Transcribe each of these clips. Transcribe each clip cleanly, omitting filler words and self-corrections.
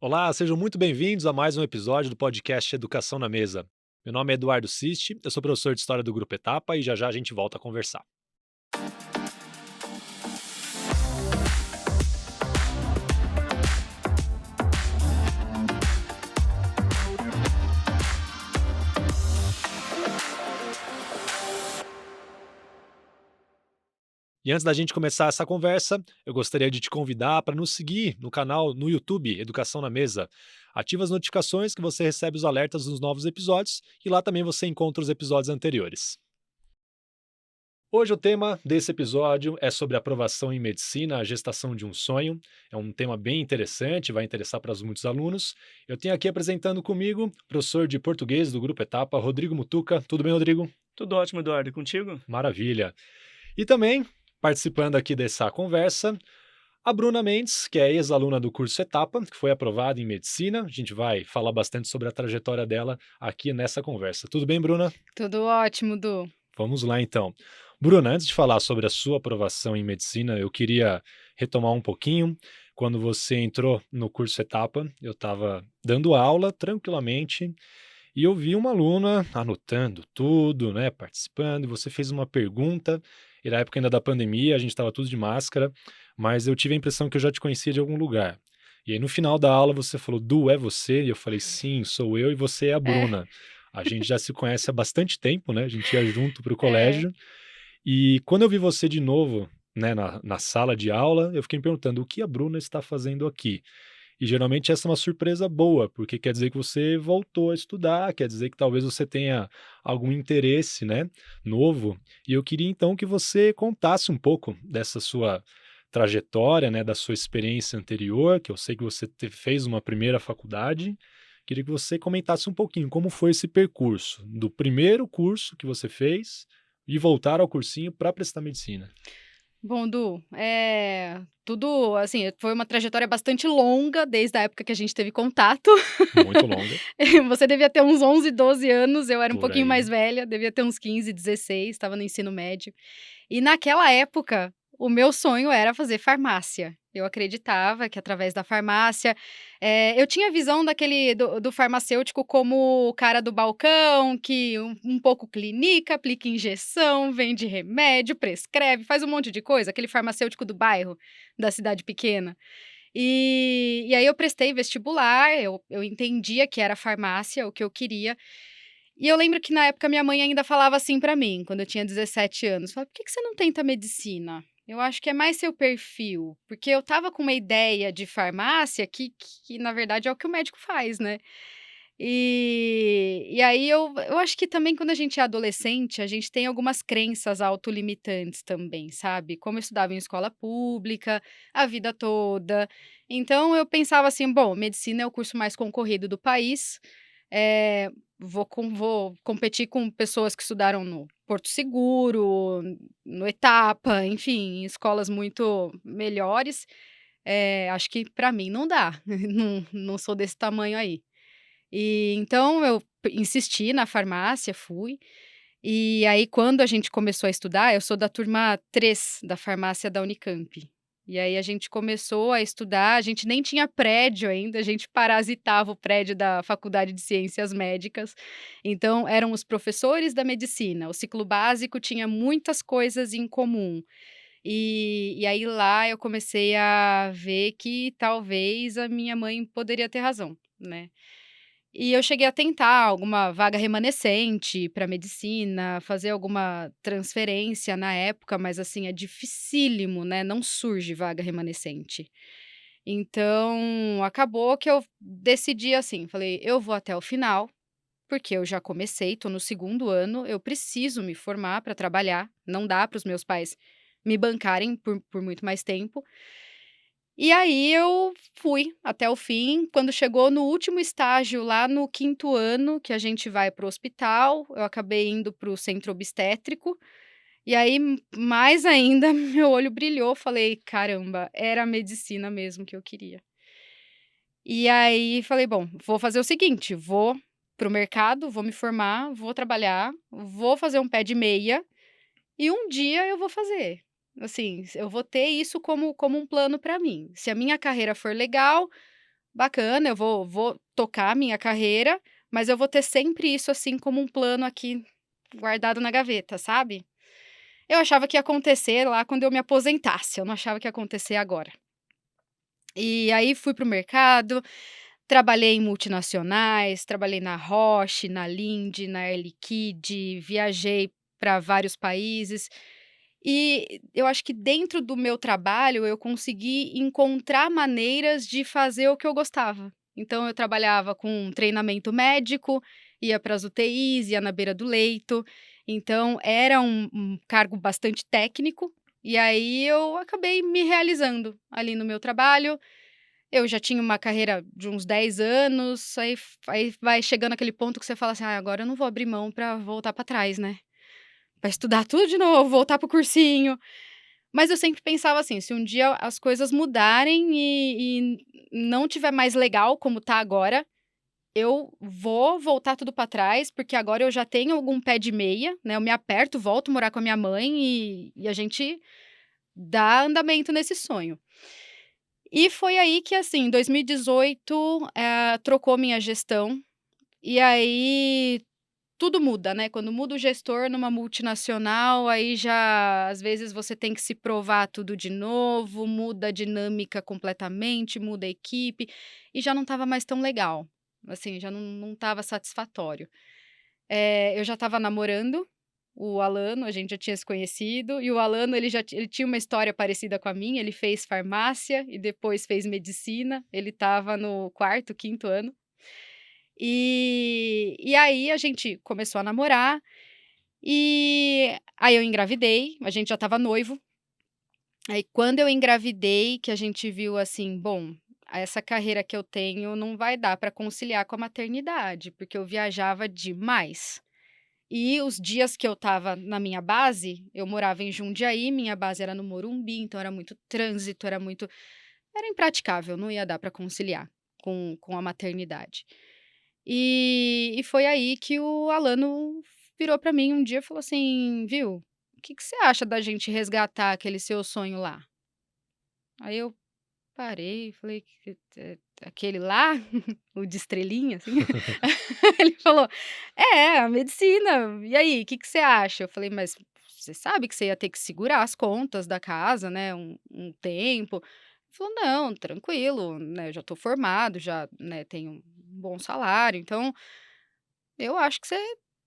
Olá, sejam muito bem-vindos a mais um episódio do podcast Educação na Mesa. Meu nome é Eduardo Sisti, eu sou professor de História do Grupo Etapa e já já a gente volta a conversar. E antes da gente começar essa conversa, eu gostaria de te convidar para nos seguir no canal no YouTube Educação na Mesa. Ativa as notificações que você recebe os alertas dos novos episódios e lá também você encontra os episódios anteriores. Hoje o tema desse episódio é sobre aprovação em medicina, a gestação de um sonho. É um tema bem interessante, vai interessar para muitos alunos. Eu tenho aqui apresentando comigo o professor de português do Grupo Etapa, Rodrigo Mutuca. Tudo bem, Rodrigo? Tudo ótimo, Eduardo. E contigo? Maravilha. E também, participando aqui dessa conversa, a Bruna Mendes, que é ex-aluna do curso Etapa, que foi aprovada em medicina. A gente vai falar bastante sobre a trajetória dela aqui nessa conversa. Tudo bem, Bruna? Tudo ótimo, Du. Vamos lá então. Bruna, antes de falar sobre a sua aprovação em medicina, eu queria retomar um pouquinho. Quando você entrou no curso Etapa, eu estava dando aula tranquilamente e eu vi uma aluna anotando tudo, né, participando, e você fez uma pergunta, e na época ainda da pandemia, a gente estava tudo de máscara, mas eu tive a impressão que eu já te conhecia de algum lugar. E aí no final da aula você falou: "Du, é você?" E eu falei: "Sim, sou eu e você é a É, Bruna". A gente já se conhece há bastante tempo, né, a gente ia junto para o é. colégio, e quando eu vi você de novo, né, na sala de aula, eu fiquei me perguntando: "O que a Bruna está fazendo aqui?". E geralmente essa é uma surpresa boa, porque quer dizer que você voltou a estudar, quer dizer que talvez você tenha algum interesse, né, novo. E eu queria então que você contasse um pouco dessa sua trajetória, né, da sua experiência anterior, que eu sei que você fez uma primeira faculdade. Queria que você comentasse um pouquinho como foi esse percurso, do primeiro curso que você fez e voltar ao cursinho para prestar medicina. Bom, Du, tudo assim, foi uma trajetória bastante longa desde a época que a gente teve contato. Muito longa, Você devia ter uns 11, 12 anos, eu era um por pouquinho aí. mais velha, devia ter uns 15, 16, estava no ensino médio. E naquela época, o meu sonho era fazer farmácia. Eu acreditava que através da farmácia, eu tinha a visão do farmacêutico como o cara do balcão que um pouco clinica, aplica injeção, vende remédio, prescreve, faz um monte de coisa, aquele farmacêutico do bairro, da cidade pequena. E aí eu prestei vestibular, eu entendia que era farmácia, o que eu queria, e eu lembro que na época minha mãe ainda falava assim pra mim, quando eu tinha 17 anos, falava: "Por que que você não tenta medicina? Eu acho que é mais seu perfil", porque eu estava com uma ideia de farmácia que na verdade é o que o médico faz, né. E aí eu acho que também quando a gente é adolescente, a gente tem algumas crenças autolimitantes também, sabe. Como eu estudava em escola pública a vida toda, então eu pensava assim: "Bom, medicina é o curso mais concorrido do país, eh, vou competir com pessoas que estudaram no Porto Seguro, no Etapa, enfim, em escolas muito melhores, acho que para mim não dá, não sou desse tamanho aí". E então eu insisti na farmácia, fui, e aí quando a gente começou a estudar, eu sou da turma 3 da farmácia da Unicamp. E aí a gente começou a estudar, a gente nem tinha prédio ainda, a gente parasitava o prédio da Faculdade de Ciências Médicas, então eram os professores da medicina, o ciclo básico tinha muitas coisas em comum. E aí lá eu comecei a ver que talvez a minha mãe poderia ter razão, né. E eu cheguei a tentar alguma vaga remanescente para medicina, fazer alguma transferência na época, mas assim, é dificílimo, né, não surge vaga remanescente. Então, acabou que eu decidi assim, falei: "Eu vou até o final, porque eu já comecei, tô no segundo ano, eu preciso me formar para trabalhar, não dá para os meus pais me bancarem por muito mais tempo". E aí eu fui até o fim, quando chegou no último estágio, lá no quinto ano, que a gente vai para o hospital, eu acabei indo para o centro obstétrico, e aí mais ainda meu olho brilhou, falei: "Caramba, era a medicina mesmo que eu queria". E aí falei: "Bom, vou fazer o seguinte, vou para o mercado, vou me formar, vou trabalhar, vou fazer um pé de meia e um dia eu vou fazer. Assim, eu vou ter isso como um plano para mim. Se a minha carreira for legal, bacana, eu vou tocar a minha carreira, mas eu vou ter sempre isso, assim, como um plano aqui guardado na gaveta, sabe. Eu achava que ia acontecer lá quando eu me aposentasse, eu não achava que ia acontecer agora. E aí fui para o mercado, trabalhei em multinacionais, trabalhei na Roche, na Linde, na Air Liquide, viajei para vários países. E eu acho que dentro do meu trabalho eu consegui encontrar maneiras de fazer o que eu gostava. Então eu trabalhava com treinamento médico, ia para as UTIs, ia na beira do leito, então era um cargo bastante técnico, e aí eu acabei me realizando ali no meu trabalho. Eu já tinha uma carreira de uns 10 anos, aí vai chegando aquele ponto que você fala assim: "Ah, agora eu não vou abrir mão para voltar para trás, né, pra estudar tudo de novo, voltar para o cursinho". Mas eu sempre pensava assim: se um dia as coisas mudarem e não tiver mais legal como tá agora, eu vou voltar tudo para trás, porque agora eu já tenho algum pé de meia, né, eu me aperto, volto morar com a minha mãe e a gente dá andamento nesse sonho. E foi aí que, assim, em 2018, trocou minha gestão, e aí tudo muda, né, quando muda o gestor numa multinacional, aí já às vezes você tem que se provar tudo de novo, muda a dinâmica completamente, muda a equipe, e já não estava mais tão legal, assim, já não estava satisfatório. Eu já estava namorando o Alano, a gente já tinha se conhecido, e o Alano ele tinha uma história parecida com a minha, ele fez farmácia e depois fez medicina, ele estava no quarto, quinto ano. E aí a gente começou a namorar, e aí eu engravidei, a gente já estava noivo. Aí quando eu engravidei que a gente viu assim: "Bom, essa carreira que eu tenho não vai dar para conciliar com a maternidade", porque eu viajava demais. E os dias que eu estava na minha base, eu morava em Jundiaí, minha base era no Morumbi, então era muito trânsito, era impraticável, não ia dar para conciliar com a maternidade. E foi aí que o Alano virou para mim um dia e falou assim: "Viu, o que que você acha da gente resgatar aquele seu sonho lá?". Aí eu parei e falei: aquele lá?". O de estrelinha, assim. Ele falou: "É, a medicina. E aí, o que que você acha?". Eu falei: "Mas você sabe que você ia ter que segurar as contas da casa, né, um tempo". Ele falou: "Não, tranquilo, né, eu já estou formado, já, né, tenho um bom salário, então eu acho que você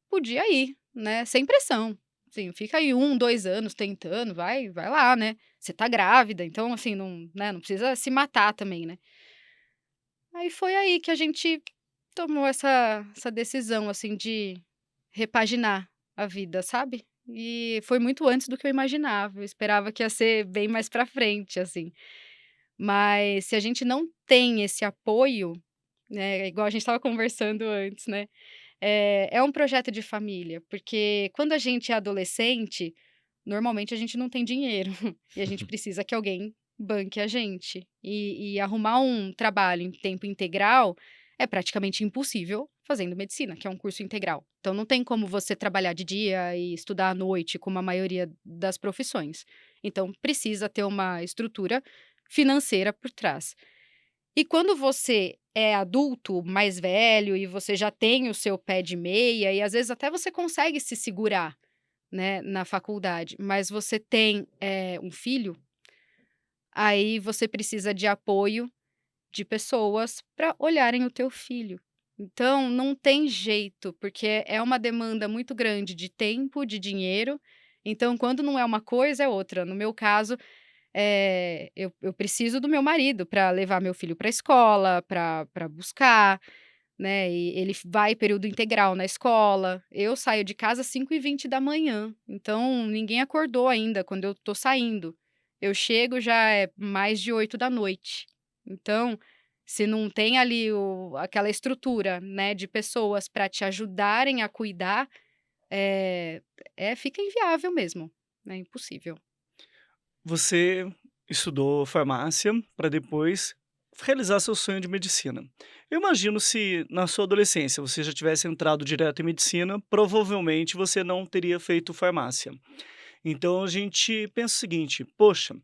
podia ir, né, sem pressão. Assim, fica aí 2 anos tentando, vai lá, né. Você tá grávida, então, assim, não, né, não precisa se matar também, né". Aí foi aí que a gente tomou essa decisão, assim, de repaginar a vida, sabe. E foi muito antes do que eu imaginava, eu esperava que ia ser bem mais pra frente, assim. Mas se a gente não tem esse apoio, né, igual a gente estava conversando antes, né, é um projeto de família, porque quando a gente é adolescente, normalmente a gente não tem dinheiro, e a gente precisa que alguém banque a gente. E arrumar um trabalho em tempo integral é praticamente impossível fazendo medicina, que é um curso integral. Então não tem como você trabalhar de dia e estudar à noite, como a maioria das profissões. Então precisa ter uma estrutura financeira por trás. E quando você é adulto, mais velho, e você já tem o seu pé de meia, e às vezes até você consegue se segurar, né, na faculdade, mas você tem, um filho, aí você precisa de apoio de pessoas para olharem o teu filho. Então não tem jeito, porque é uma demanda muito grande de tempo, de dinheiro, então quando não é uma coisa, é outra. No meu caso, eu preciso do meu marido para levar meu filho para a escola, para buscar, né, e ele vai período integral na escola. Eu saio de casa às 5h20 da manhã, então ninguém acordou ainda quando eu tô saindo. Eu chego já é mais de 8 da noite. Então, se não tem ali aquela estrutura, né, de pessoas para te ajudarem a cuidar, eh, fica inviável mesmo, é impossível. Você estudou farmácia para depois realizar seu sonho de medicina. Eu imagino se na sua adolescência você já tivesse entrado direto em medicina, provavelmente você não teria feito farmácia. Então a gente pensa o seguinte: poxa,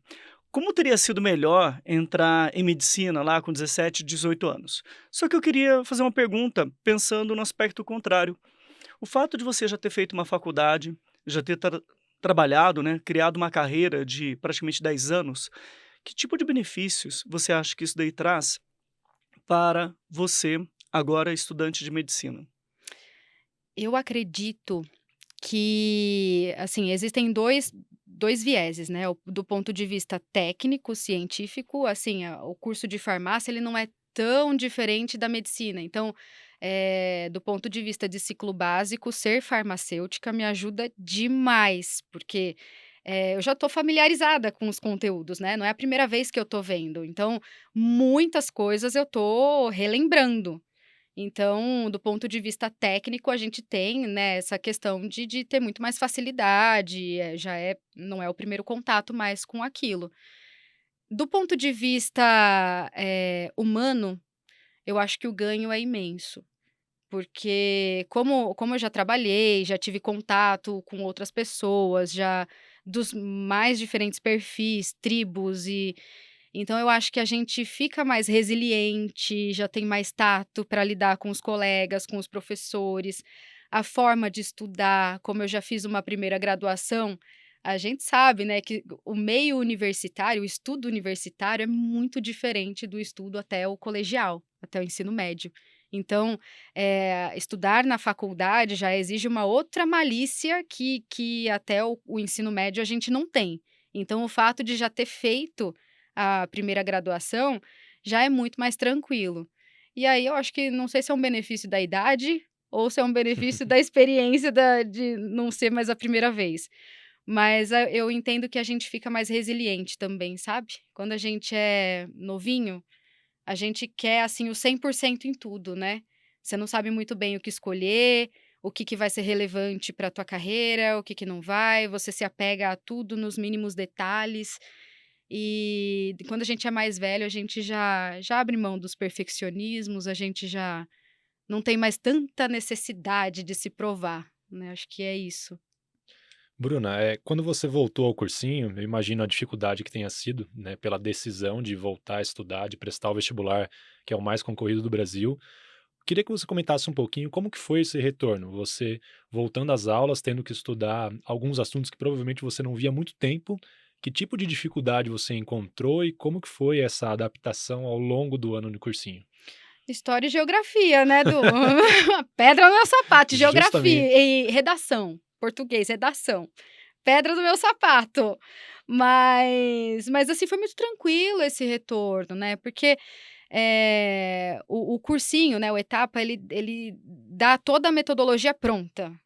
Como teria sido melhor entrar em medicina lá com 17, 18 anos? Só que eu queria fazer uma pergunta pensando no aspecto contrário. O fato de você já ter feito uma faculdade, já ter trabalhado, né, criado uma carreira de praticamente 10 anos, que tipo de benefícios você acha que isso daí traz para você, agora estudante de medicina? Eu acredito que, assim, existem dois vieses, né, do ponto de vista técnico, científico, assim, o curso de farmácia ele não é tão diferente da medicina, então, do ponto de vista de ciclo básico, ser farmacêutica me ajuda demais, porque, eu já estou familiarizada com os conteúdos, né, não é a primeira vez que eu estou vendo, então muitas coisas eu estou relembrando. Então, do ponto de vista técnico, a gente tem, né, essa questão de ter muito mais facilidade, já não é o primeiro contato mais com aquilo. Do ponto de vista, humano, eu acho que o ganho é imenso, porque como eu já trabalhei, já tive contato com outras pessoas, já dos mais diferentes perfis, tribos e então eu acho que a gente fica mais resiliente, já tem mais tato para lidar com os colegas, com os professores, a forma de estudar, como eu já fiz uma primeira graduação, a gente sabe, né, que o meio universitário, o estudo universitário é muito diferente do estudo até o colegial, até o ensino médio. Então, estudar na faculdade já exige uma outra malícia que até o ensino médio a gente não tem. Então o fato de já ter feito a primeira graduação, já é muito mais tranquilo. E aí eu acho que não sei se é um benefício da idade ou se é um benefício da experiência de não ser mais a primeira vez. Mas eu entendo que a gente fica mais resiliente também, sabe? Quando a gente é novinho, a gente quer, assim, o 100% em tudo, né. Você não sabe muito bem o que escolher, o que que vai ser relevante para tua carreira, o que que não vai, você se apega a tudo nos mínimos detalhes. E quando a gente é mais velho, a gente já abre mão dos perfeccionismos, a gente já não tem mais tanta necessidade de se provar, né, acho que é isso. Bruna, quando você voltou ao cursinho, eu imagino a dificuldade que tenha sido, né, pela decisão de voltar a estudar, de prestar o vestibular, que é o mais concorrido do Brasil. Queria que você comentasse um pouquinho como que foi esse retorno, você voltando às aulas, tendo que estudar alguns assuntos que provavelmente você não via há muito tempo, que tipo de dificuldade você encontrou e como que foi essa adaptação ao longo do ano de cursinho? História e geografia, né, Du. Pedra no meu sapato, Justamente. geografia e redação, português, redação. Pedra no meu sapato. Mas assim, foi muito tranquilo esse retorno, né, porque, o cursinho, né, o Etapa, ele dá toda a metodologia pronta.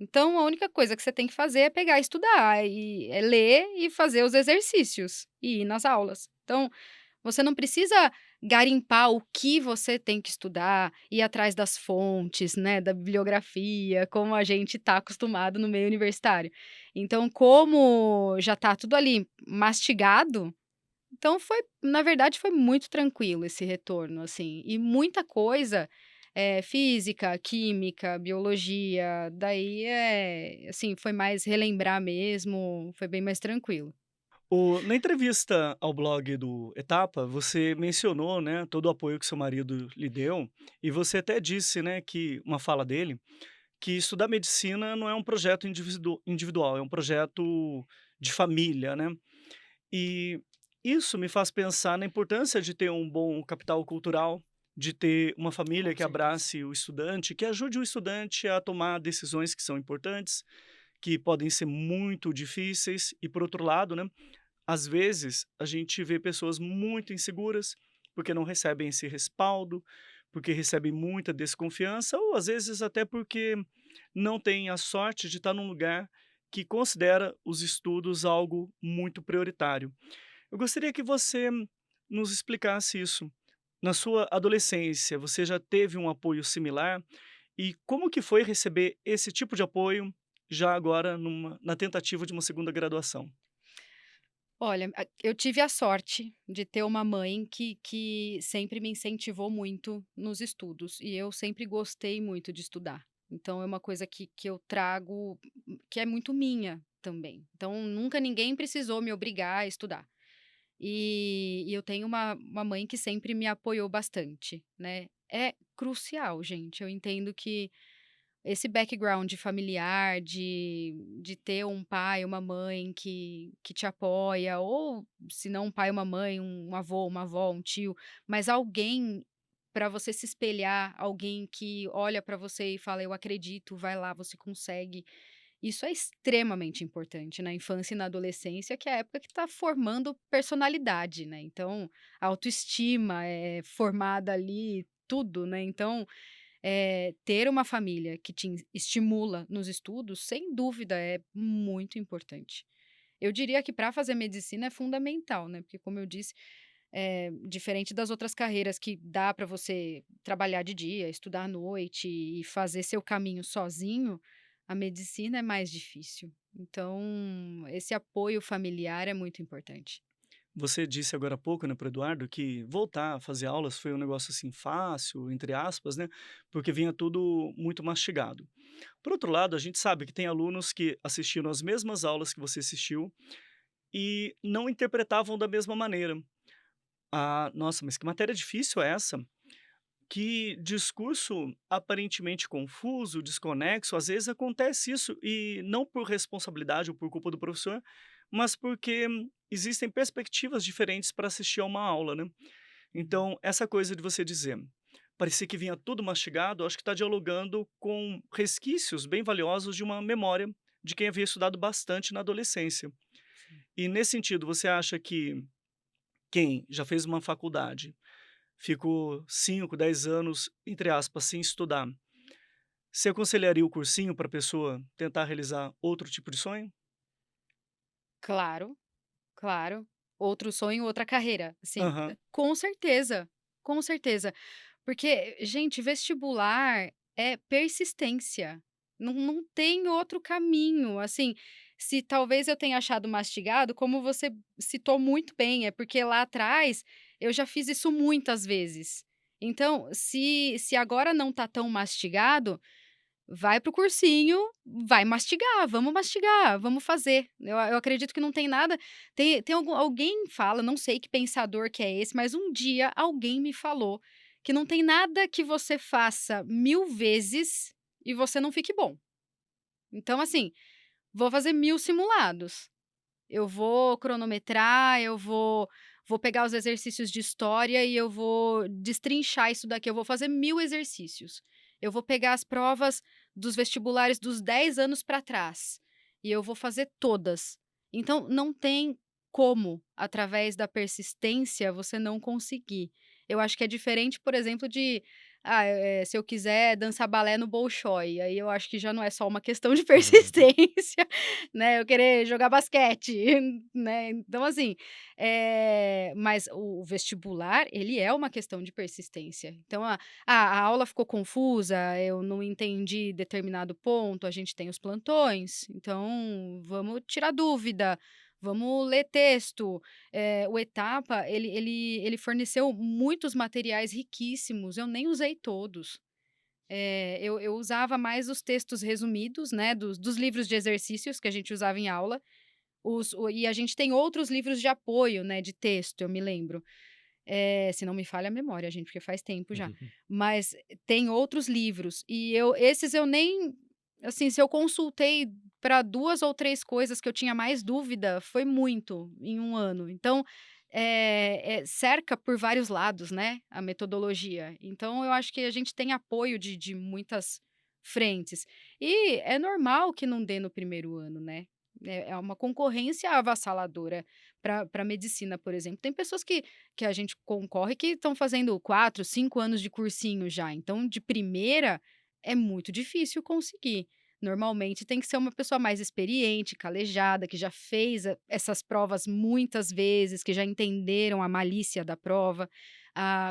Então a única coisa que você tem que fazer é pegar e estudar, e é ler e fazer os exercícios, e ir nas aulas. Então você não precisa garimpar o que você tem que estudar, ir atrás das fontes, né, da bibliografia, como a gente está acostumado no meio universitário. Então, como já está tudo ali mastigado, então na verdade, foi muito tranquilo esse retorno, assim, e muita coisa, física, química, biologia, daí, assim, foi mais relembrar mesmo, foi bem mais tranquilo. Na entrevista ao blog do Etapa, você mencionou, né, todo o apoio que seu marido lhe deu, e você até disse, né, que uma fala dele, que estudar medicina não é um projeto individual, é um projeto de família, né. E isso me faz pensar na importância de ter um bom capital cultural, de ter uma família Com que certeza. abrace o estudante, que ajude o estudante a tomar decisões que são importantes, que podem ser muito difíceis, e por outro lado, né, às vezes, a gente vê pessoas muito inseguras, porque não recebem esse respaldo, porque recebem muita desconfiança, ou às vezes até porque não têm a sorte de estar num lugar que considera os estudos algo muito prioritário. Eu gostaria que você nos explicasse isso. Na sua adolescência, você já teve um apoio similar? E como que foi receber esse tipo de apoio já agora na tentativa de uma segunda graduação? Olha, eu tive a sorte de ter uma mãe que sempre me incentivou muito nos estudos, e eu sempre gostei muito de estudar. Então é uma coisa que eu trago, que é muito minha também. Então nunca ninguém precisou me obrigar a estudar. E eu tenho uma mãe que sempre me apoiou bastante, né. É crucial, gente, eu entendo que esse background familiar de ter um pai, uma mãe que te apoia, ou se não um pai, uma mãe, um avô, uma avó, um tio, mas alguém para você se espelhar, alguém que olha para você e fala: "Eu acredito, vai lá, você consegue". Isso é extremamente importante na infância e na adolescência, que é a época que está formando personalidade, né, então, a autoestima é formada ali, tudo, né, então ter uma família que te estimula nos estudos, sem dúvida, é muito importante. Eu diria que para fazer medicina é fundamental, né, porque como eu disse, diferente das outras carreiras que dá para você trabalhar de dia, estudar à noite e fazer seu caminho sozinho, a medicina é mais difícil. Então, esse apoio familiar é muito importante. Você disse agora há pouco, né, para o Eduardo, que voltar a fazer aulas foi um negócio assim fácil, entre aspas, né? Porque vinha tudo muito mastigado. Por outro lado, a gente sabe que tem alunos que assistiram as mesmas aulas que você assistiu e não interpretavam da mesma maneira. Ah, nossa, mas que matéria difícil é essa? Que discurso aparentemente confuso, desconexo, às vezes acontece isso e não por responsabilidade ou por culpa do professor, mas porque existem perspectivas diferentes para assistir a uma aula, né? Então, essa coisa de você dizer, parecia que vinha tudo mastigado, acho que está dialogando com resquícios bem valiosos de uma memória de quem havia estudado bastante na adolescência. Sim. E nesse sentido, você acha que quem já fez uma faculdade, ficou 5, 10 anos, entre aspas, sem estudar, você aconselharia o cursinho para a pessoa tentar realizar outro tipo de sonho? Claro, claro. Outro sonho, outra carreira, assim, Aham, com certeza, com certeza. Porque, gente, vestibular é persistência, não tem outro caminho, assim, se talvez eu tenha achado mastigado, como você citou muito bem, é porque lá atrás eu já fiz isso muitas vezes. Então, se agora não tá tão mastigado, vai para o cursinho, vai mastigar, vamos fazer. Eu acredito que não tem nada, tem alguém fala, não sei que pensador que é esse, mas um dia alguém me falou que não tem nada que você faça 1000 vezes e você não fique bom. Então, assim, vou fazer 1000 simulados, eu vou cronometrar, eu vou pegar os exercícios de história e eu vou destrinchar isso daqui, eu vou fazer 1000 exercícios. Eu vou pegar as provas dos vestibulares dos 10 anos para trás, e eu vou fazer todas. Então não tem como, através da persistência, você não conseguir. Eu acho que é diferente, por exemplo, de, se eu quiser dançar balé no Bolshoi, aí eu acho que já não é só uma questão de Uhum. persistência, né, eu querer jogar basquete, né, então assim, mas o vestibular, ele é uma questão de persistência. Então a aula ficou confusa, eu não entendi determinado ponto, a gente tem os plantões, então vamos tirar dúvida, vamos ler texto. O Etapa, ele forneceu muitos materiais riquíssimos, eu nem usei todos. Eu usava mais os textos resumidos, né, dos livros de exercícios que a gente usava em aula, e a gente tem outros livros de apoio, né, de texto, eu me lembro. Se não me falha a memória, gente, porque faz tempo já. Mas tem outros livros, e esses eu nem, assim, se eu consultei para 2 ou 3 coisas que eu tinha mais dúvida, foi muito em um ano. Então, cerca por vários lados, né, a metodologia. Então eu acho que a gente tem apoio de muitas frentes. E é normal que não dê no primeiro ano, né. É uma concorrência avassaladora para medicina, por exemplo. Tem pessoas que a gente concorre que estão fazendo 4, 5 anos de cursinho já, então de primeira é muito difícil conseguir. Normalmente tem que ser uma pessoa mais experiente, calejada, que já fez essas provas muitas vezes, que já entenderam a malícia da prova,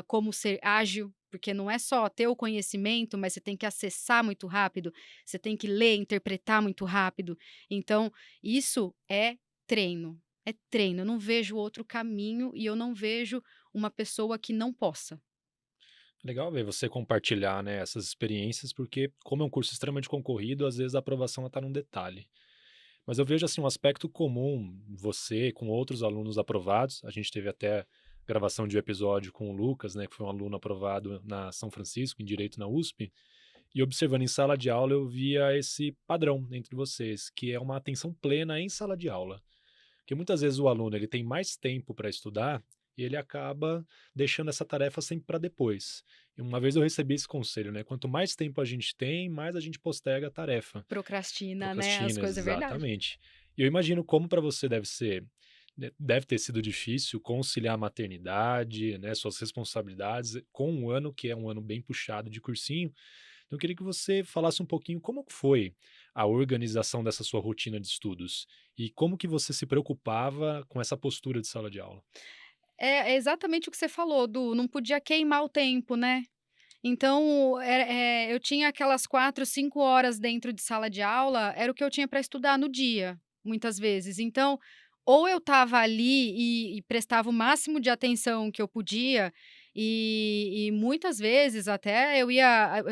como ser ágil, porque não é só ter o conhecimento, mas você tem que acessar muito rápido, você tem que ler, interpretar muito rápido. Então, isso é treino, eu não vejo outro caminho e eu não vejo uma pessoa que não possa. Legal ver você compartilhar, né, essas experiências, porque como é um curso extremamente concorrido, às vezes a aprovação está num detalhe. Mas eu vejo, assim, um aspecto comum, você com outros alunos aprovados, a gente teve até gravação de um episódio com o Lucas, né, que foi um aluno aprovado na São Francisco, em Direito na USP, e observando em sala de aula eu via esse padrão entre vocês, que é uma atenção plena em sala de aula. Porque muitas vezes o aluno ele tem mais tempo para estudar e ele acaba deixando essa tarefa sempre para depois. E uma vez eu recebi esse conselho, né? Quanto mais tempo a gente tem, mais a gente posterga a tarefa. Procrastina, né, as Procrastina, coisas, é verdade. exatamente. E eu imagino como para você deve ter sido difícil conciliar a maternidade, né, suas responsabilidades, com um ano que é um ano bem puxado de cursinho. Então eu queria que você falasse um pouquinho como que foi a organização dessa sua rotina de estudos e como que você se preocupava com essa postura de sala de aula. É exatamente o que você falou, não podia queimar o tempo, né. Então, eu tinha aquelas 4, 5 horas dentro de sala de aula, era o que eu tinha para estudar no dia, muitas vezes. Então, ou eu estava ali e prestava o máximo de atenção que eu podia, e muitas vezes até eu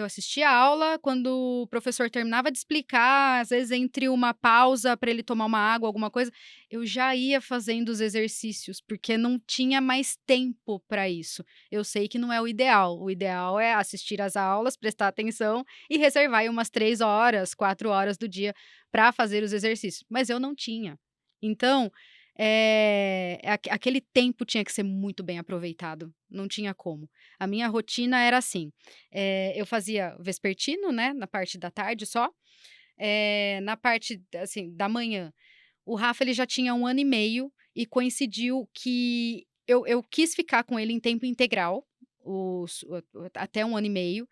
assistia a aula, quando o professor terminava de explicar, às vezes entre uma pausa para ele tomar uma água, alguma coisa, eu já ia fazendo os exercícios, porque não tinha mais tempo para isso. Eu sei que não é o ideal é assistir às aulas, prestar atenção e reservar aí umas 3 horas, 4 horas do dia para fazer os exercícios, mas eu não tinha. Então, aquele tempo tinha que ser muito bem aproveitado, não tinha como. A minha rotina era assim, eu fazia vespertino, né, na parte da tarde só, na parte, assim, da manhã, o Rafa ele já tinha 1 ano e meio e coincidiu que eu quis ficar com ele em tempo integral, até 1 ano e meio,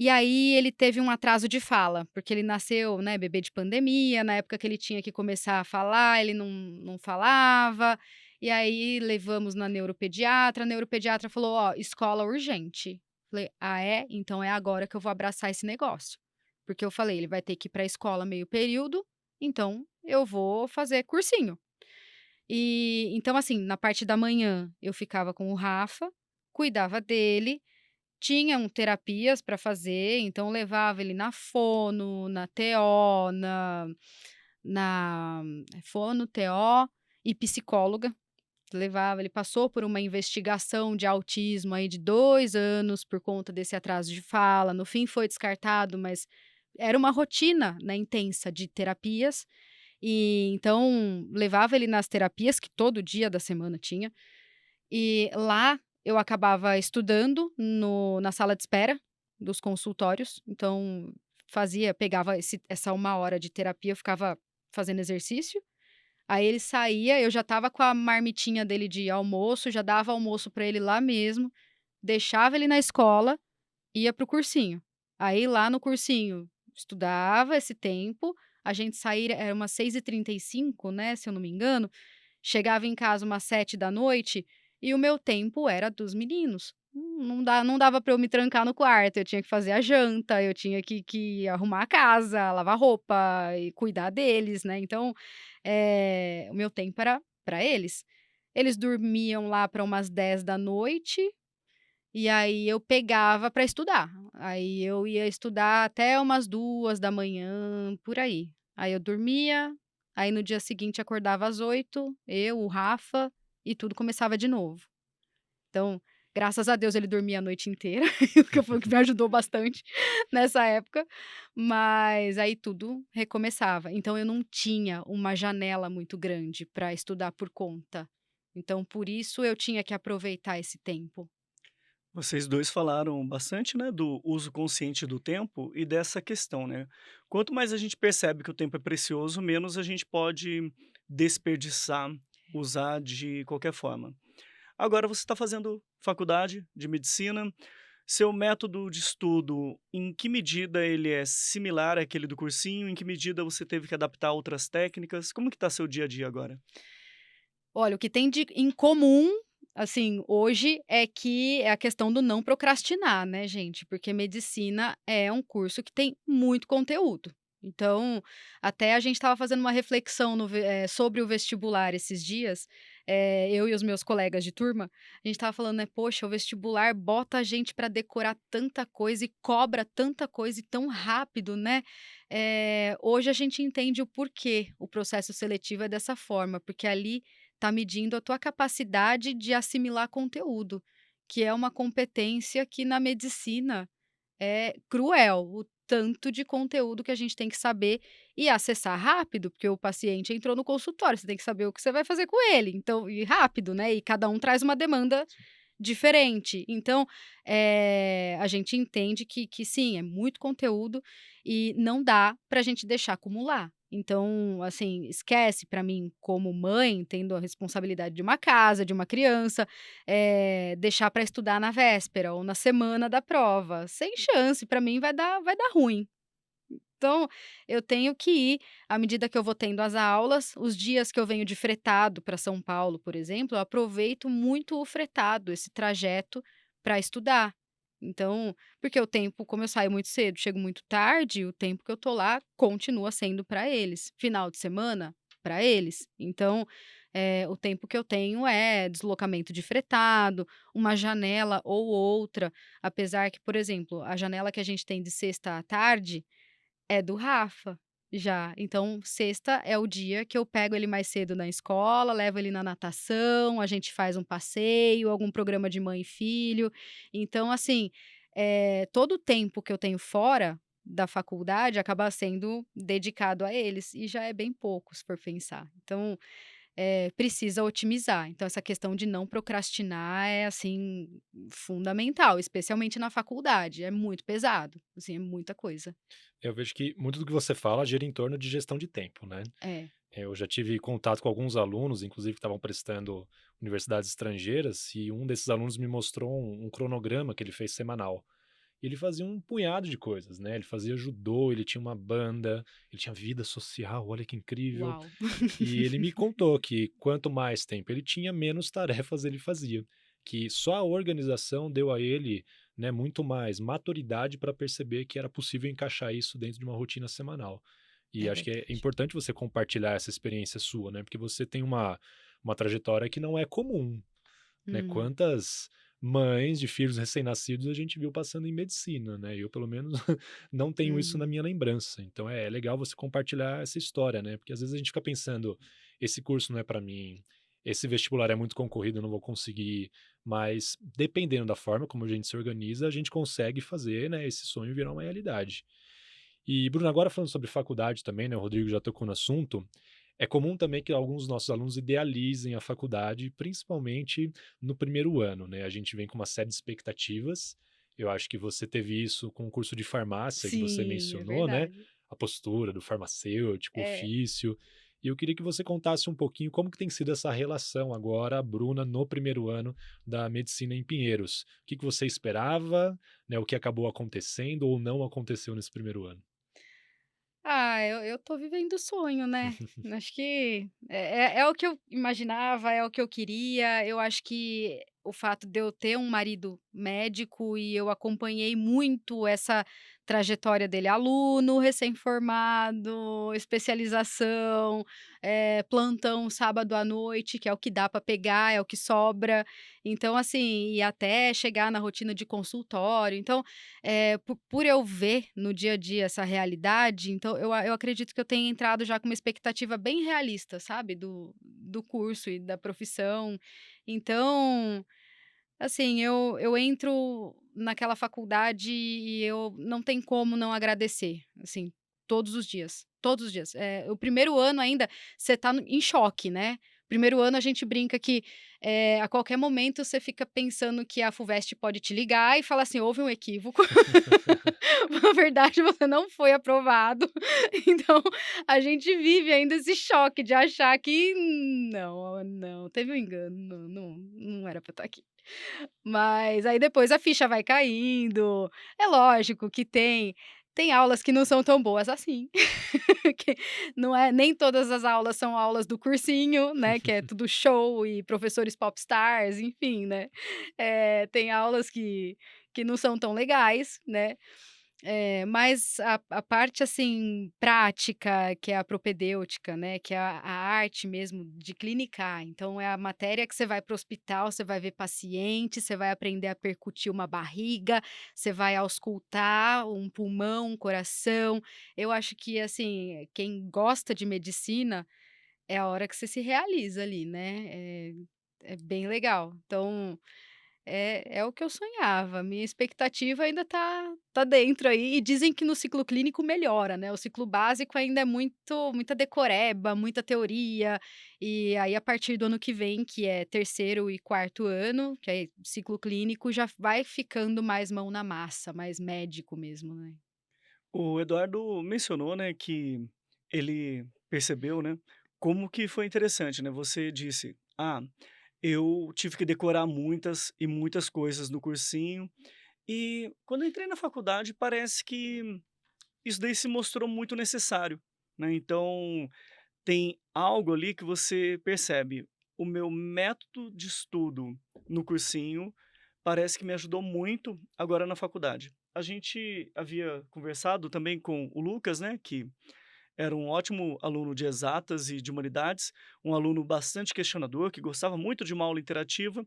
e aí ele teve um atraso de fala, porque ele nasceu, né, bebê de pandemia, na época que ele tinha que começar a falar, ele não falava, e aí levamos na neuropediatra, a neuropediatra falou: "Ó, escola urgente". Falei: "Ah é? Então é agora que eu vou abraçar esse negócio". Porque eu falei: "Ele vai ter que ir pra escola meio período, então eu vou fazer cursinho". E então, assim, na parte da manhã eu ficava com o Rafa, cuidava dele, tinham terapias para fazer, então levava ele na fono, na TO, na fono, TO e psicóloga. Levava, ele passou por uma investigação de autismo aí de 2 anos por conta desse atraso de fala, no fim foi descartado, mas era uma rotina, né, intensa de terapias, e então levava ele nas terapias que todo dia da semana tinha, e lá eu acabava estudando na sala de espera dos consultórios, então pegava essa 1 hora de terapia, eu ficava fazendo exercício, aí ele saía, eu já estava com a marmitinha dele de almoço, já dava almoço para ele lá mesmo, deixava ele na escola, ia para o cursinho. Aí lá no cursinho, estudava esse tempo, a gente saía era umas 6h35, né, se eu não me engano, chegava em casa umas 7 da noite e o meu tempo era dos meninos. Não dava para eu me trancar no quarto, eu tinha que fazer a janta, eu tinha que arrumar a casa, lavar roupa e cuidar deles, né, então, o meu tempo era para eles. Eles dormiam lá para umas 10 da noite, e aí eu pegava para estudar. Aí eu ia estudar até umas 2 da manhã, por aí. Aí eu dormia, aí no dia seguinte acordava às 8, eu, o Rafa, e tudo começava de novo. Então, graças a Deus ele dormia a noite inteira, que foi o que me ajudou bastante nessa época, mas aí tudo recomeçava. Então eu não tinha uma janela muito grande para estudar por conta. Então por isso eu tinha que aproveitar esse tempo. Vocês 2 falaram bastante, né, do uso consciente do tempo e dessa questão, né. Quanto mais a gente percebe que o tempo é precioso, menos a gente pode desperdiçar, usar de qualquer forma. Agora você está fazendo faculdade de medicina, seu método de estudo, em que medida ele é similar àquele do cursinho? Em que medida você teve que adaptar outras técnicas? Como que está seu dia a dia agora? Olha, o que tem de em comum, assim, hoje é a questão do não procrastinar, né, gente, porque medicina é um curso que tem muito conteúdo. Então, até a gente estava fazendo uma reflexão sobre o vestibular esses dias, eu e os meus colegas de turma, a gente estava falando, né, poxa, o vestibular bota a gente para decorar tanta coisa e cobra tanta coisa e tão rápido, né? Hoje a gente entende o porquê o processo seletivo é dessa forma, porque ali está medindo a tua capacidade de assimilar conteúdo, que é uma competência que na medicina é cruel, o tanto de conteúdo que a gente tem que saber e acessar rápido, porque o paciente entrou no consultório, você tem que saber o que você vai fazer com ele, então e rápido, né, e cada um traz uma demanda diferente. Então, a gente entende que sim, é muito conteúdo e não dá para a gente deixar acumular. Então, assim, esquece para mim como mãe, tendo a responsabilidade de uma casa, de uma criança, deixar para estudar na véspera ou na semana da prova, sem chance, para mim vai dar ruim. Então, eu tenho que ir, à medida que eu vou tendo as aulas, os dias que eu venho de fretado para São Paulo, por exemplo, eu aproveito muito o fretado, esse trajeto para estudar. Então, porque o tempo, como eu saio muito cedo, chego muito tarde, o tempo que eu tô lá continua sendo para eles. Final de semana, para eles. Então, o tempo que eu tenho é deslocamento de fretado, uma janela ou outra, apesar que, por exemplo, a janela que a gente tem de sexta à tarde é do Rafa, já. Então, sexta é o dia que eu pego ele mais cedo na escola, levo ele na natação, a gente faz um passeio, algum programa de mãe e filho. Então, assim, todo o tempo que eu tenho fora da faculdade acaba sendo dedicado a eles, e já é bem pouco, se for pensar. Então, precisa otimizar. Então essa questão de não procrastinar é, assim, fundamental, especialmente na faculdade, é muito pesado, assim, é muita coisa. Eu vejo que muito do que você fala gira em torno de gestão de tempo, né? É. Eu já tive contato com alguns alunos, inclusive que estavam prestando universidades estrangeiras, e um desses alunos me mostrou um cronograma que ele fez semanal. E ele fazia um punhado de coisas, né? Ele fazia judô, ele tinha uma banda, ele tinha vida social, olha que incrível. Uau. E ele me contou que quanto mais tempo ele tinha, menos tarefas ele fazia. Que só a organização deu a ele, né, muito mais maturidade para perceber que era possível encaixar isso dentro de uma rotina semanal. E É acho que é verdade. importante você compartilhar essa experiência sua, né? Porque você tem uma trajetória que não é comum, né? Hum, Quantas mães de filhos recém-nascidos a gente viu passando em medicina, né? Eu, pelo menos, não tenho isso na uhum, minha lembrança. Então é legal você compartilhar essa história, né? Porque às vezes a gente fica pensando, esse curso não é para mim, esse vestibular é muito concorrido, eu não vou conseguir. Mas dependendo da forma como a gente se organiza, a gente consegue fazer, né, esse sonho virar uma realidade. E, Bruno, agora falando sobre faculdade também, né? O Rodrigo já tocou no assunto. É comum também que alguns dos nossos alunos idealizem a faculdade, principalmente no primeiro ano, né? A gente vem com uma série de expectativas. Eu acho que você teve isso com o curso de farmácia que você sim, é mencionou, né? verdade. A postura do farmacêutico, o É. ofício. E eu queria que você contasse um pouquinho como que tem sido essa relação agora, Bruna, no primeiro ano da medicina em Pinheiros. O que que você esperava, né? O que acabou acontecendo ou não aconteceu nesse primeiro ano? Ah, eu tô vivendo o sonho, né. Acho que é o que eu imaginava, é o que eu queria. Eu acho que o fato de eu ter um marido médico e eu acompanhei muito essa trajetória dele, aluno, recém-formado, especialização, plantão sábado à noite, que é o que dá para pegar, é o que sobra. Então, assim, e até chegar na rotina de consultório. Então, por eu ver no dia a dia essa realidade, então eu acredito que eu tenha entrado já com uma expectativa bem realista, sabe, do curso e da profissão. Então, assim, eu entro naquela faculdade e eu não tem como não agradecer, assim, todos os dias, todos os dias. O primeiro ano ainda, você tá em choque, né. Primeiro ano a gente brinca que, a qualquer momento você fica pensando que a Fuvest pode te ligar e falar assim: "Houve um equívoco, na verdade você não foi aprovado". Então, a gente vive ainda esse choque de achar que não, não, teve um engano, não era pra eu estar aqui. Mas aí depois a ficha vai caindo. É lógico que tem aulas que não são tão boas assim, que não é nem todas as aulas são aulas do cursinho, né, que é tudo show e professores popstars, enfim, né. Tem aulas que não são tão legais, né. Mas a parte, assim, prática, que é a propedêutica, né, que é a arte mesmo de clinicar, então é a matéria que você vai para o hospital, você vai ver paciente, você vai aprender a percutir uma barriga, você vai auscultar um pulmão, um coração. Eu acho que, assim, quem gosta de medicina, é a hora que você se realiza ali, né, é bem legal. Então é o que eu sonhava, minha expectativa ainda tá dentro aí, e dizem que no ciclo clínico melhora, né, o ciclo básico ainda é muita decoreba, muita teoria, e aí a partir do ano que vem, que é terceiro e quarto ano, que é ciclo clínico, já vai ficando mais mão na massa, mais médico mesmo, né. O Eduardo mencionou, né, que ele percebeu, né, como que foi interessante, né, você disse: "Ah, eu tive que decorar muitas e muitas coisas no cursinho, e quando eu entrei na faculdade parece que isso daí se mostrou muito necessário", né, então tem algo ali que você percebe, o meu método de estudo no cursinho parece que me ajudou muito agora na faculdade. A gente havia conversado também com o Lucas, né, que era um ótimo aluno de exatas e de humanidades, um aluno bastante questionador, que gostava muito de uma aula interativa,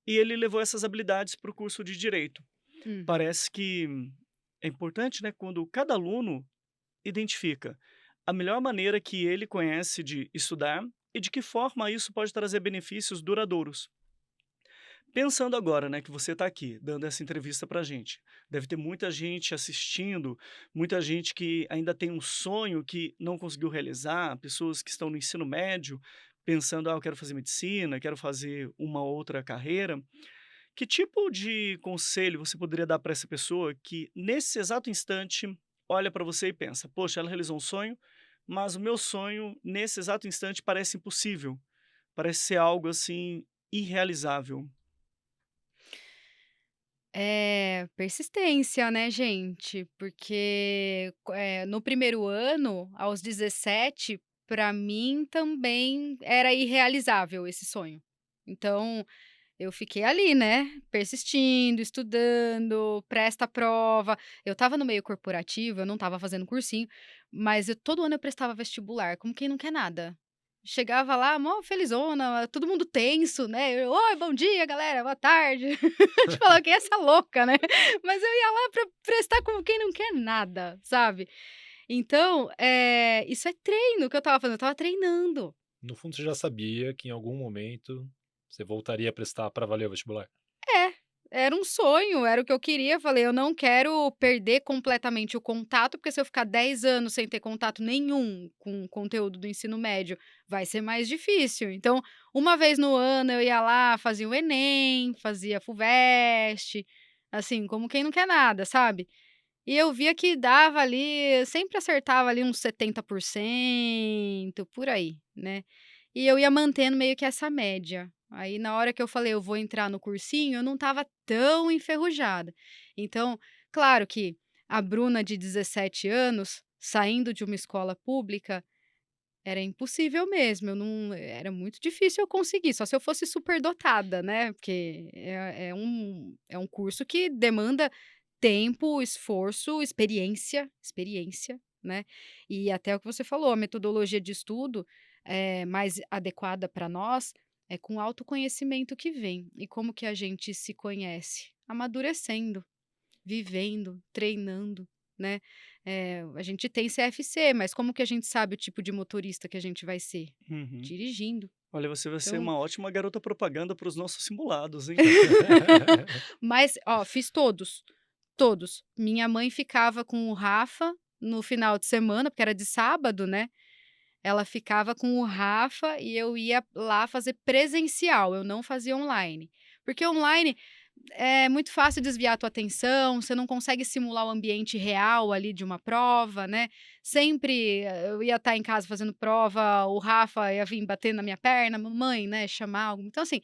e ele levou essas habilidades para o curso de direito. Uhum. Parece que é importante, né, quando cada aluno identifica a melhor maneira que ele conhece de estudar e de que forma isso pode trazer benefícios duradouros. Pensando agora, né, que você está aqui dando essa entrevista para gente, deve ter muita gente assistindo, muita gente que ainda tem um sonho que não conseguiu realizar, pessoas que estão no ensino médio pensando, eu quero fazer medicina, quero fazer uma outra carreira. Que tipo de conselho você poderia dar para essa pessoa que, nesse exato instante, olha para você e pensa: poxa, ela realizou um sonho, mas o meu sonho, nesse exato instante, parece impossível, parece ser algo assim irrealizável. É, persistência, né, gente, porque, no primeiro ano, aos 17, para mim também era irrealizável esse sonho. Então, eu fiquei ali, né, persistindo, estudando, presta a prova. Eu estava no meio corporativo, eu não estava fazendo cursinho, mas todo ano eu prestava vestibular, como quem não quer nada. Chegava lá mó felizona, todo mundo tenso, né, eu: "Oi, bom dia galera, boa tarde". Te falar: "Quem é essa louca, né?". Mas eu ia lá pra prestar como quem não quer nada, sabe. Então, isso é treino que eu estava fazendo, eu estava treinando. No fundo, você já sabia que em algum momento você voltaria a prestar para valer o vestibular. É, era um sonho, era o que eu queria. Falei: "Eu não quero perder completamente o contato, porque se eu ficar 10 anos sem ter contato nenhum com o conteúdo do ensino médio, vai ser mais difícil". Então, uma vez no ano eu ia lá, fazia o Enem, fazia Fuvest, assim, como quem não quer nada, sabe. E eu via que dava ali, eu sempre acertava ali uns 70% por aí, né. E eu ia mantendo meio que essa média. Aí na hora que eu falei: "Eu vou entrar no cursinho", eu não estava tão enferrujada. Então, claro que a Bruna de 17 anos, saindo de uma escola pública, era impossível mesmo, eu não era muito difícil eu conseguir, só se eu fosse superdotada, né, porque é um curso que demanda tempo, esforço, experiência, né. E até o que você falou, a metodologia de estudo, mais adequada para nós, é com autoconhecimento que vem. E como que a gente se conhece? Amadurecendo, vivendo, treinando, né. A gente tem CFC, mas como que a gente sabe o tipo de motorista que a gente vai ser? Uhum. Dirigindo. Olha, você vai ser Então uma ótima garota propaganda para os nossos simulados, hein? mas, ó, fiz todos, todos. Minha mãe ficava com o Rafa no final de semana, porque era de sábado, né, ela ficava com o Rafa e eu ia lá fazer presencial, eu não fazia online. Porque online é muito fácil desviar a tua atenção, você não consegue simular o ambiente real ali de uma prova, né. Sempre eu ia estar em casa fazendo prova, o Rafa ia vir bater na minha perna, mamãe, né, chamar algo, então assim,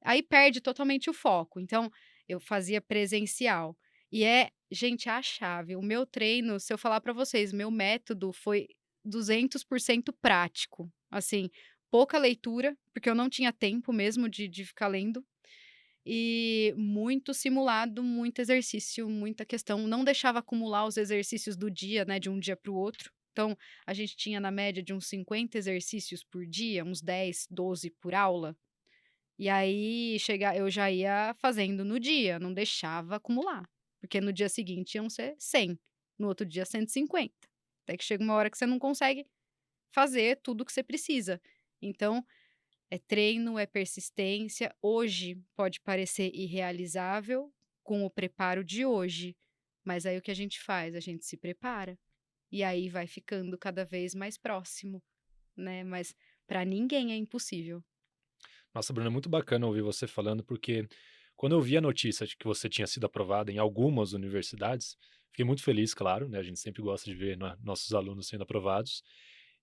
aí perde totalmente o foco. Então, eu fazia presencial. E gente, a chave, o meu treino, se eu falar para vocês, meu método foi 200% prático. Assim, pouca leitura, porque eu não tinha tempo mesmo de ficar lendo, e muito simulado, muito exercício, muita questão. Não deixava acumular os exercícios do dia, né, de um dia para o outro. Então, a gente tinha na média de uns 50 exercícios por dia, uns 10, 12 por aula. E aí eu já ia fazendo no dia, não deixava acumular, porque no dia seguinte iam ser 100, no outro dia 150, até que chega uma hora que você não consegue fazer tudo o que você precisa. Então, é treino, é persistência. Hoje pode parecer irrealizável com o preparo de hoje, mas aí o que a gente faz? A gente se prepara, e aí vai ficando cada vez mais próximo, né, mas para ninguém é impossível. Nossa, Bruna, é muito bacana ouvir você falando, porque quando eu vi a notícia de que você tinha sido aprovada em algumas universidades, fiquei muito feliz, claro, né? A gente sempre gosta de ver nossos alunos sendo aprovados.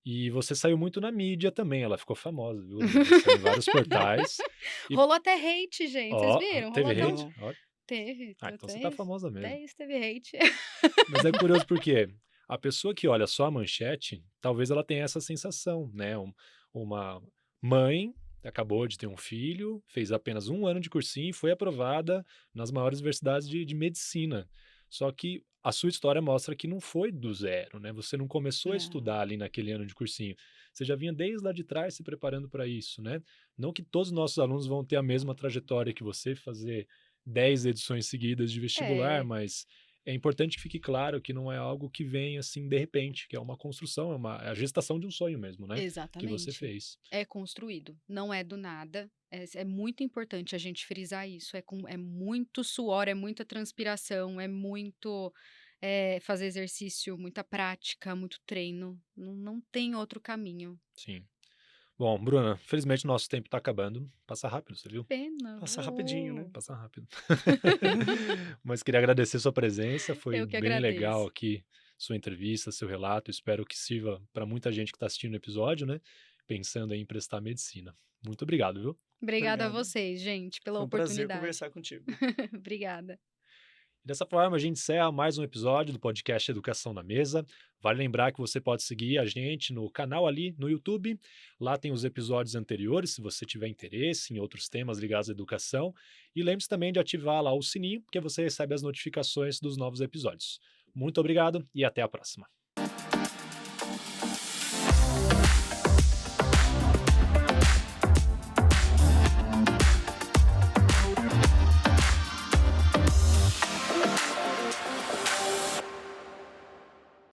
E você saiu muito na mídia também, ela ficou famosa, viu? Saiu em vários portais. E, Rolou até hate, gente, vocês ó, viram? Rolou teve até hate? Não. Ó, teve, ah, então você até tá isso famosa mesmo. até isso teve hate. Mas é curioso porque a pessoa que olha só a manchete, talvez ela tenha essa sensação, né? Uma mãe acabou de ter um filho, fez apenas 1 ano de cursinho e foi aprovada nas maiores universidades de medicina. Só que a sua história mostra que não foi do zero, né? Você não começou a Não. estudar ali naquele ano de cursinho. Você já vinha desde lá de trás se preparando para isso, né? Não que todos os nossos alunos vão ter a mesma trajetória que você, fazer 10 edições seguidas de vestibular, É, mas é importante que fique claro que não é algo que vem assim de repente, que é uma construção, é a gestação de um sonho mesmo, né, que você exatamente. fez. É construído, não é do nada. É muito importante a gente frisar isso. É muito suor, é muita transpiração, é muito fazer exercício, muita prática, muito treino. Não tem outro caminho. Sim. Bom, Bruna, felizmente nosso tempo está acabando. Passa rápido, você viu? Pena, Passa rapidinho, né? voou. Passa rápido. Mas queria agradecer sua presença, foi Eu que bem legal agradeço. aqui sua entrevista, seu relato. Espero que sirva para muita gente que está assistindo o episódio, né, pensando em prestar medicina. Muito obrigado, viu? Obrigada a Obrigado. vocês, gente, pela Foi um prazer oportunidade. conversar contigo. Obrigada. E dessa forma, a gente encerra mais um episódio do podcast Educação na Mesa. Vale lembrar que você pode seguir a gente no canal ali no YouTube. Lá tem os episódios anteriores, se você tiver interesse em outros temas ligados à educação. E lembre-se também de ativar lá o sininho, porque você recebe as notificações dos novos episódios. Muito obrigado e até a próxima.